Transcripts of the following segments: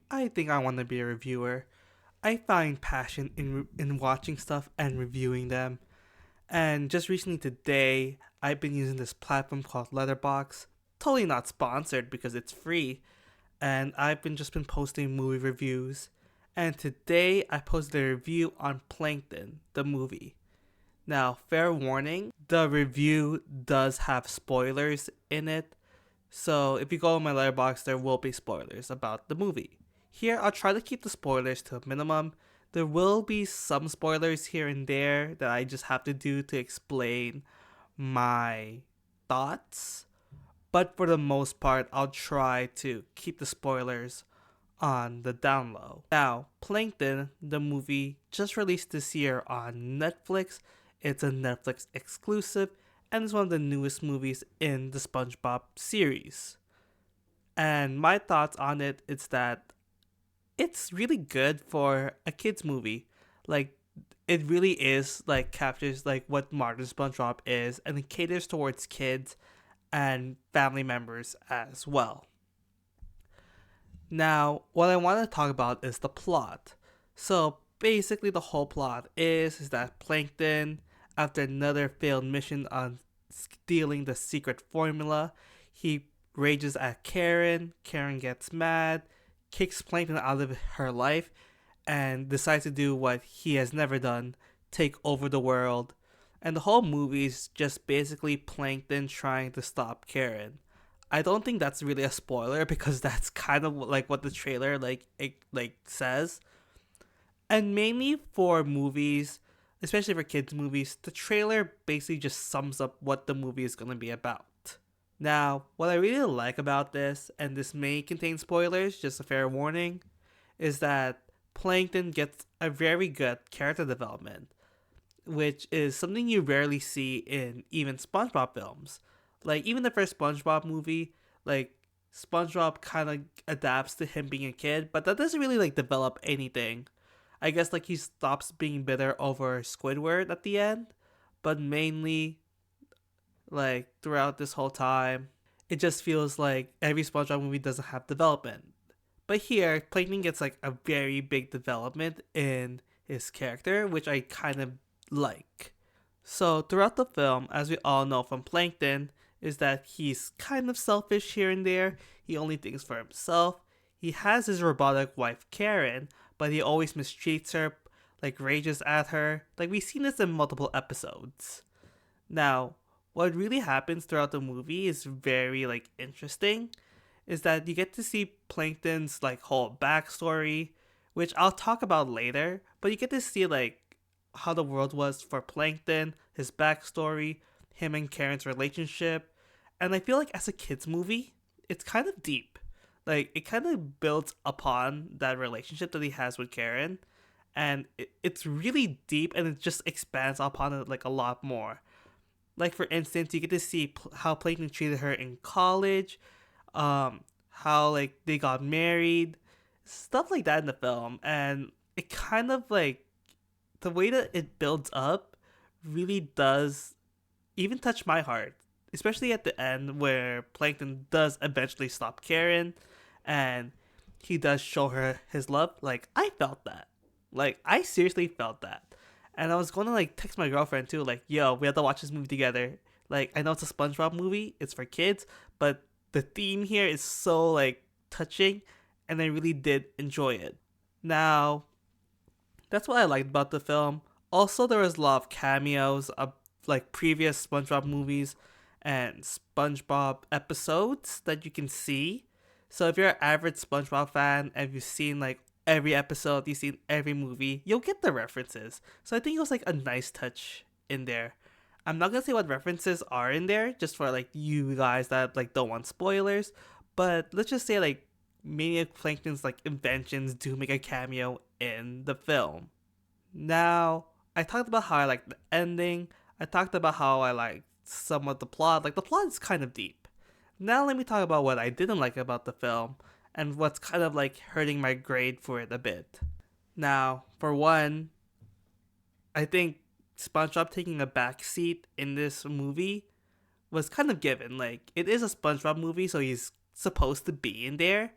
I think I want to be a reviewer. I find passion in watching stuff and reviewing them. And just recently today, I've been using this platform called Letterbox. Totally not sponsored because it's free. And I've been just been posting movie reviews. And today I posted a review on Plankton, the movie. Now, fair warning, the review does have spoilers in it. So if you go on my letterbox, there will be spoilers about the movie. Here, I'll try to keep the spoilers to a minimum. There will be some spoilers here and there that I just have to do to explain my thoughts. But for the most part, I'll try to keep the spoilers on the down low. Now, Plankton, the movie, just released this year on Netflix. It's a Netflix exclusive and it's one of the newest movies in the Spongebob series. And my thoughts on it is that it's really good for a kids movie. Like it really is like captures like what modern SpongeBob is and it caters towards kids and family members as well. Now, what I want to talk about is the plot. So basically the whole plot is that Plankton, after another failed mission on stealing the secret formula, he rages at Karen. Karen gets mad, kicks Plankton out of her life, and decides to do what he has never done, take over the world. And the whole movie is just basically Plankton trying to stop Karen. I don't think that's really a spoiler because that's kind of like what the trailer like says. And mainly for movies, especially for kids movies, the trailer basically just sums up what the movie is going to be about. Now, what I really like about this, and this may contain spoilers, just a fair warning, is that Plankton gets a very good character development, which is something you rarely see in even SpongeBob films. Like, even the first SpongeBob movie, like, SpongeBob kind of adapts to him being a kid, but that doesn't really, like, develop anything. I guess, like, he stops being bitter over Squidward at the end, but mainly, like, throughout this whole time, it just feels like every SpongeBob movie doesn't have development. But here, Plankton gets, like, a very big development in his character, which I kind of like. So, throughout the film, as we all know from Plankton, is that he's kind of selfish here and there. He only thinks for himself. He has his robotic wife, Karen, but he always mistreats her, like rages at her. Like, we've seen this in multiple episodes. Now, what really happens throughout the movie is very, like, interesting. Is that you get to see Plankton's, like, whole backstory, which I'll talk about later, but you get to see, like, how the world was for Plankton, his backstory, him and Karen's relationship. And I feel like as a kids movie, it's kind of deep. Like it kind of builds upon that relationship that he has with Karen, and it's really deep and it just expands upon it like a lot more. Like for instance, you get to see how Plankton treated her in college, how like they got married, stuff like that in the film, and it kind of like the way that it builds up really does even touch my heart, especially at the end where Plankton does eventually stop Karen and he does show her his love. Like, I felt that. Like, I seriously felt that. And I was going to, like, text my girlfriend, too. Like, yo, we have to watch this movie together. Like, I know it's a SpongeBob movie. It's for kids. But the theme here is so, like, touching. And I really did enjoy it. Now, that's what I liked about the film. Also, there was a lot of cameos of like previous SpongeBob movies and SpongeBob episodes that you can see. So if you're an average SpongeBob fan and you've seen like every episode, you've seen every movie, you'll get the references. So I think it was like a nice touch in there. I'm not gonna say what references are in there, just for like you guys that like don't want spoilers. But let's just say like many of Plankton's like inventions do make a cameo in the film. Now, I talked about how I like the ending. I talked about how I like some of the plot. Like the plot is kind of deep. Now let me talk about what I didn't like about the film and what's kind of like hurting my grade for it a bit. Now, for one, I think SpongeBob taking a back seat in this movie was kind of given. Like, it is a SpongeBob movie, so he's supposed to be in there.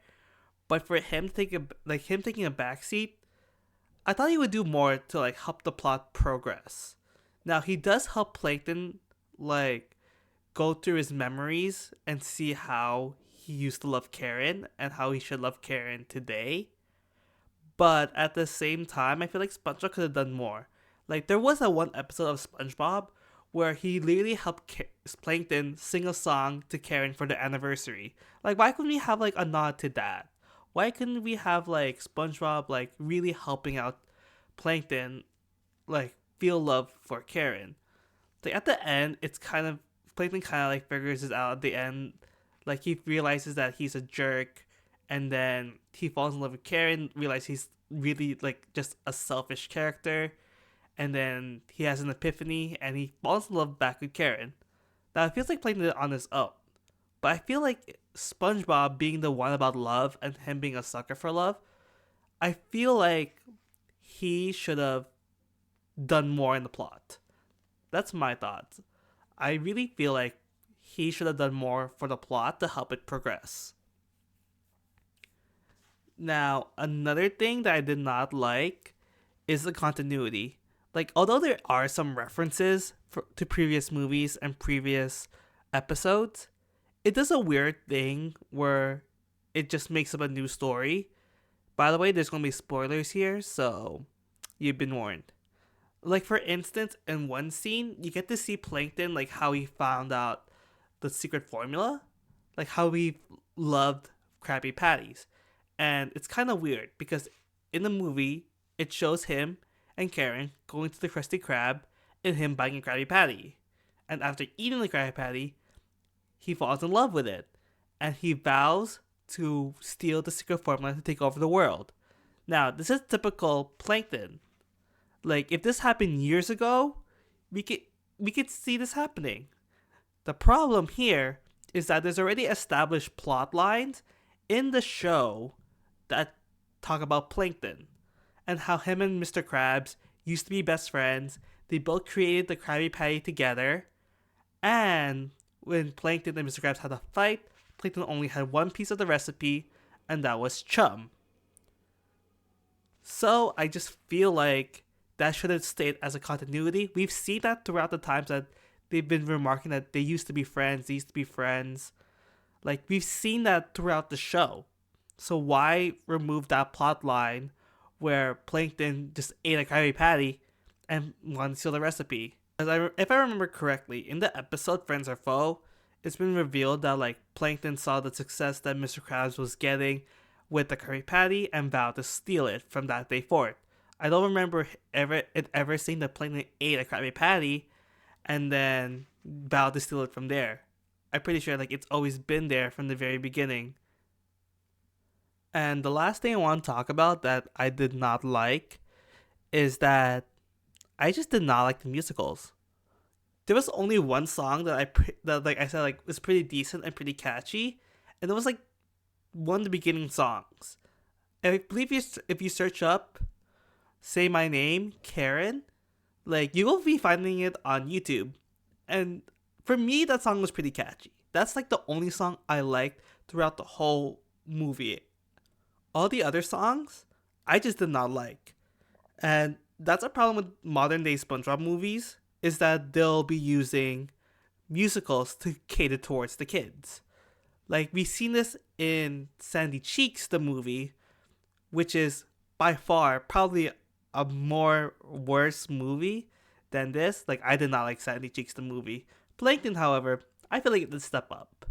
But for him taking a backseat, I thought he would do more to like help the plot progress. Now he does help Plankton like go through his memories and see how he used to love Karen and how he should love Karen today. But at the same time, I feel like SpongeBob could have done more. Like there was a one episode of SpongeBob where he literally helped Plankton sing a song to Karen for their anniversary. Like why couldn't we have like a nod to that? Why couldn't we have like SpongeBob like really helping out Plankton like feel love for Karen? Like at the end, it's kind of Plankton kind of like figures it out at the end. Like he realizes that he's a jerk, and then he falls in love with Karen. Realizes he's really like just a selfish character, and then he has an epiphany, and he falls in love back with Karen. Now it feels like Plankton did it on his own, but I feel like SpongeBob being the one about love and him being a sucker for love, I feel like he should have done more in the plot. That's my thoughts. I really feel like he should have done more for the plot to help it progress. Now, another thing that I did not like is the continuity. Like, although there are some references to previous movies and previous episodes, it does a weird thing where it just makes up a new story. By the way, there's going to be spoilers here, so you've been warned. Like, for instance, in one scene, you get to see Plankton, like, how he found out the secret formula. Like, how he loved Krabby Patties. And it's kind of weird, because in the movie, it shows him and Karen going to the Krusty Krab and him buying a Krabby Patty. And after eating the Krabby Patty, he falls in love with it. And he vows to steal the secret formula to take over the world. Now, this is typical Plankton. Like, if this happened years ago, we could see this happening. The problem here is that there's already established plot lines in the show that talk about Plankton and how him and Mr. Krabs used to be best friends. They both created the Krabby Patty together, and when Plankton and Mr. Krabs had a fight, Plankton only had one piece of the recipe, and that was chum. So I just feel like that should have stayed as a continuity. We've seen that throughout the times that they've been remarking that they used to be friends. Like, we've seen that throughout the show. So why remove that plot line where Plankton just ate a Krabby Patty and wanted to steal the recipe? If I remember correctly, in the episode Friends or Foe, it's been revealed that like Plankton saw the success that Mr. Krabs was getting with the Krabby Patty and vowed to steal it from that day forth. I don't remember ever seeing that Plankton ate a Krabby Patty and then vowed to steal it from there. I'm pretty sure like it's always been there from the very beginning. And the last thing I want to talk about that I did not like is that I just did not like the musicals. There was only one song that like I said like was pretty decent and pretty catchy, and it was like one of the beginning songs. And I believe if you search up "Say My Name, Karen," like you will be finding it on YouTube. And for me, that song was pretty catchy. That's like the only song I liked throughout the whole movie. All the other songs, I just did not like. And that's a problem with modern day SpongeBob movies, is that they'll be using musicals to cater towards the kids. Like, we've seen this in Sandy Cheeks, the movie, which is by far probably a more worse movie than this. Like, I did not like Sandy Cheeks, the movie. Plankton, however, I feel like it did step up.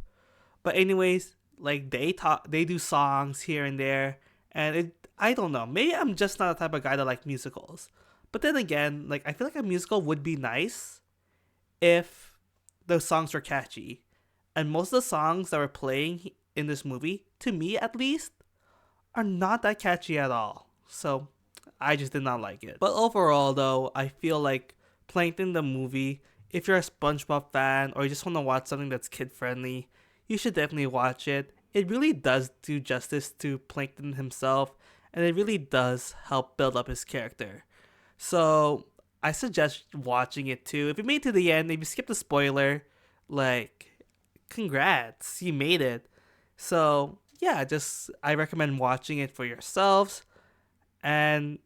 But anyways, like they do songs here and there, and I don't know, maybe I'm just not the type of guy that like musicals. But then again, like I feel like a musical would be nice if the songs were catchy. And most of the songs that were playing in this movie, to me at least, are not that catchy at all. So I just did not like it. But overall though, I feel like Plankton the movie, if you're a SpongeBob fan or you just want to watch something that's kid friendly, you should definitely watch it. It really does do justice to Plankton himself, and it really does help build up his character. So I suggest watching it too. If you made it to the end, if you skipped the spoiler, like, congrats, you made it. So yeah, just I recommend watching it for yourselves. And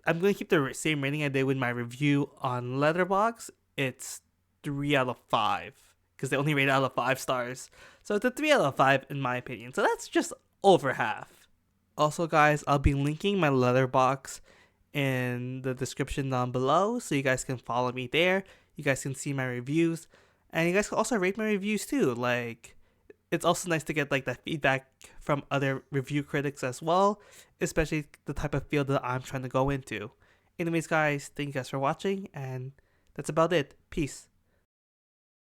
I'm gonna keep the same rating I did with my review on Letterboxd. It's 3 out of 5 because they only rate out of 5 stars. So it's a 3 out of 5 in my opinion. So that's just over half. Also, guys, I'll be linking my Letterboxd in the description down below, so you guys can follow me there. You guys can see my reviews, and you guys can also rate my reviews too. Like, it's also nice to get like that feedback from other review critics as well, especially the type of field that I'm trying to go into. Anyways, guys, thank you guys for watching, and that's about it. Peace.